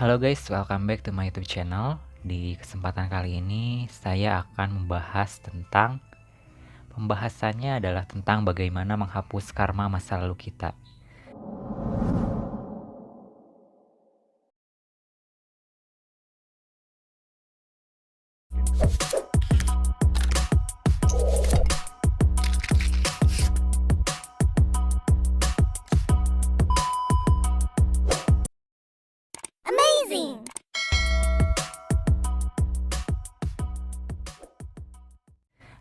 Halo guys, welcome back to my YouTube channel. Di kesempatan kali ini saya akan membahas tentang pembahasannya adalah tentang bagaimana menghapus karma masa lalu kita. Amazing!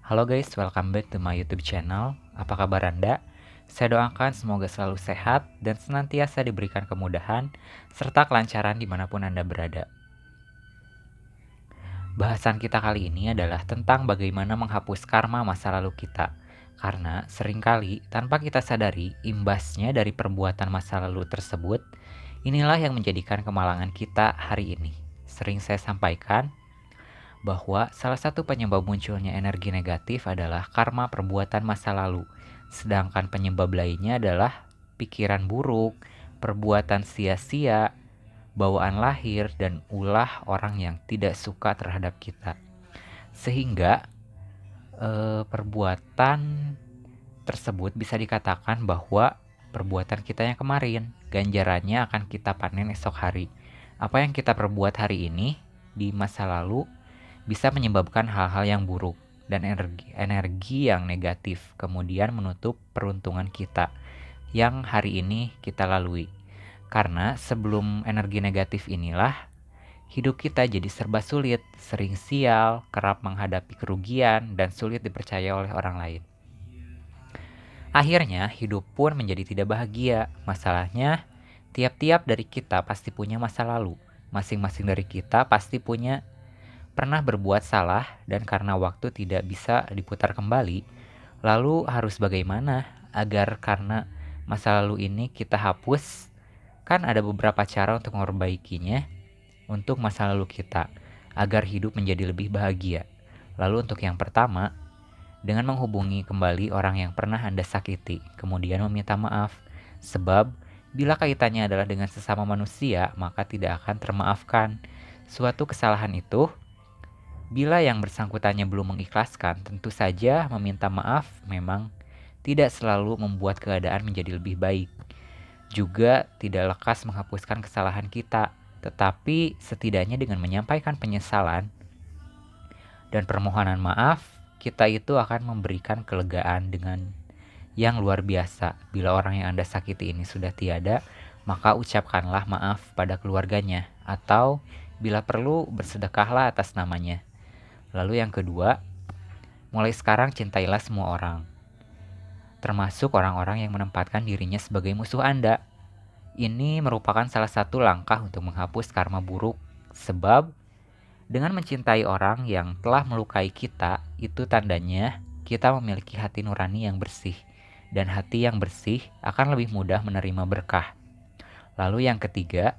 Halo guys, welcome back to my YouTube channel. Apa kabar Anda? Saya doakan semoga selalu sehat dan senantiasa diberikan kemudahan serta kelancaran dimanapun Anda berada. Bahasan kita kali ini adalah tentang bagaimana menghapus karma masa lalu kita. Karena seringkali tanpa kita sadari imbasnya dari perbuatan masa lalu tersebut, inilah yang menjadikan kemalangan kita hari ini. Sering saya sampaikan bahwa salah satu penyebab munculnya energi negatif adalah karma perbuatan masa lalu. Sedangkan penyebab lainnya adalah pikiran buruk, perbuatan sia-sia, bawaan lahir, dan ulah orang yang tidak suka terhadap kita. Sehingga perbuatan tersebut bisa dikatakan bahwa perbuatan kita yang kemarin, ganjarannya akan kita panen esok hari. Apa yang kita perbuat hari ini di masa lalu bisa menyebabkan hal-hal yang buruk dan energi yang negatif, kemudian menutup peruntungan kita yang hari ini kita lalui. Karena sebelum energi negatif inilah hidup kita jadi serba sulit, sering sial, kerap menghadapi kerugian, dan sulit dipercaya oleh orang lain. Akhirnya, hidup pun menjadi tidak bahagia. Masalahnya, tiap-tiap dari kita pasti punya masa lalu. Masing-masing dari kita pasti pernah berbuat salah, dan karena waktu tidak bisa diputar kembali, lalu harus bagaimana agar karena masa lalu ini kita hapus? Kan ada beberapa cara untuk memperbaikinya untuk masa lalu kita, agar hidup menjadi lebih bahagia. Lalu untuk yang pertama, dengan menghubungi kembali orang yang pernah Anda sakiti, kemudian meminta maaf. Sebab, bila kaitannya adalah dengan sesama manusia, maka tidak akan termaafkan. Suatu kesalahan itu, bila yang bersangkutannya belum mengikhlaskan, tentu saja meminta maaf memang tidak selalu membuat keadaan menjadi lebih baik. Juga tidak lekas menghapuskan kesalahan kita, tetapi setidaknya dengan menyampaikan penyesalan dan permohonan maaf, kita itu akan memberikan kelegaan dengan yang luar biasa. Bila orang yang Anda sakiti ini sudah tiada, maka ucapkanlah maaf pada keluarganya, atau bila perlu bersedekahlah atas namanya. Lalu yang kedua, mulai sekarang cintailah semua orang, termasuk orang-orang yang menempatkan dirinya sebagai musuh Anda. Ini merupakan salah satu langkah untuk menghapus karma buruk, sebab dengan mencintai orang yang telah melukai kita, itu tandanya kita memiliki hati nurani yang bersih, dan hati yang bersih akan lebih mudah menerima berkah. Lalu yang ketiga,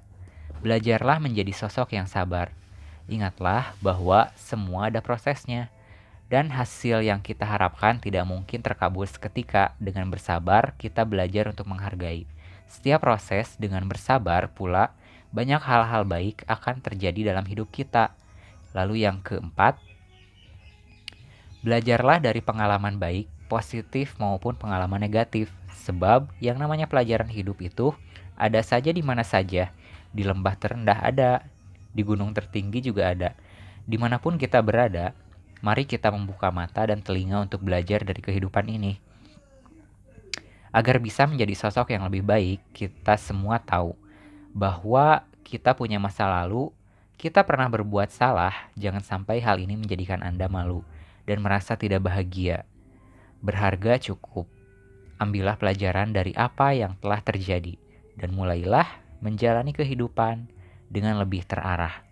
belajarlah menjadi sosok yang sabar. Ingatlah bahwa semua ada prosesnya, dan hasil yang kita harapkan tidak mungkin terkabul seketika. Dengan bersabar, kita belajar untuk menghargai setiap proses. Dengan bersabar pula, banyak hal-hal baik akan terjadi dalam hidup kita. Lalu yang keempat, belajarlah dari pengalaman baik, positif maupun pengalaman negatif. Sebab yang namanya pelajaran hidup itu ada saja di mana saja. Di lembah terendah ada, di gunung tertinggi juga ada. Dimanapun kita berada, mari kita membuka mata dan telinga untuk belajar dari kehidupan ini. Agar bisa menjadi sosok yang lebih baik, kita semua tahu bahwa kita punya masa lalu, kita pernah berbuat salah. Jangan sampai hal ini menjadikan Anda malu dan merasa tidak bahagia. Berharga cukup. Ambillah pelajaran dari apa yang telah terjadi dan mulailah menjalani kehidupan dengan lebih terarah.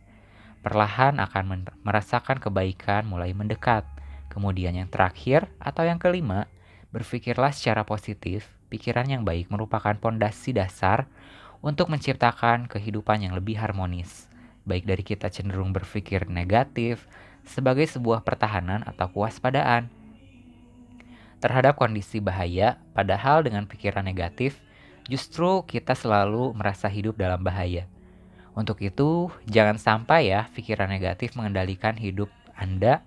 Perlahan akan merasakan kebaikan mulai mendekat. Kemudian yang terakhir atau yang kelima, berpikirlah secara positif. Pikiran yang baik merupakan pondasi dasar untuk menciptakan kehidupan yang lebih harmonis. Baik dari kita cenderung berpikir negatif sebagai sebuah pertahanan atau kewaspadaan terhadap kondisi bahaya, padahal dengan pikiran negatif, justru kita selalu merasa hidup dalam bahaya. Untuk itu, jangan sampai ya pikiran negatif mengendalikan hidup Anda.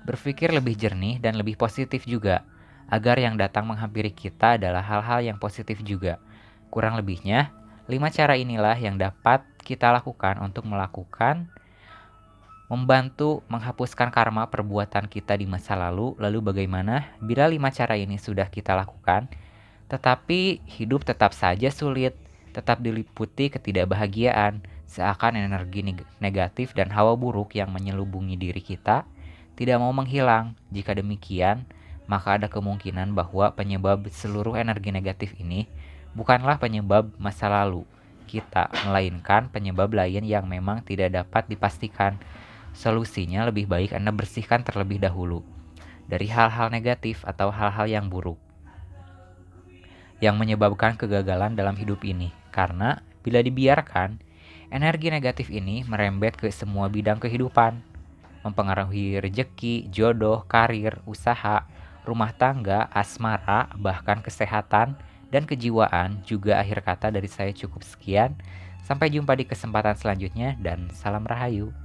Berpikir lebih jernih dan lebih positif juga, agar yang datang menghampiri kita adalah hal-hal yang positif juga. Kurang lebihnya, 5 cara inilah yang dapat kita lakukan untuk membantu menghapuskan karma perbuatan kita di masa lalu. Lalu bagaimana bila 5 cara ini sudah kita lakukan, tetapi hidup tetap saja sulit, tetap diliputi ketidakbahagiaan, seakan energi negatif dan hawa buruk yang menyelubungi diri kita tidak mau menghilang. Jika demikian, maka ada kemungkinan bahwa penyebab seluruh energi negatif ini bukanlah penyebab masa lalu kita, melainkan penyebab lain yang memang tidak dapat dipastikan. Solusinya lebih baik Anda bersihkan terlebih dahulu dari hal-hal negatif atau hal-hal yang buruk yang menyebabkan kegagalan dalam hidup ini. Karena bila dibiarkan, energi negatif ini merembet ke semua bidang kehidupan, mempengaruhi rejeki, jodoh, karir, usaha, rumah tangga, asmara, bahkan kesehatan dan kejiwaan. Juga akhir kata dari saya cukup sekian. Sampai jumpa di kesempatan selanjutnya dan salam rahayu.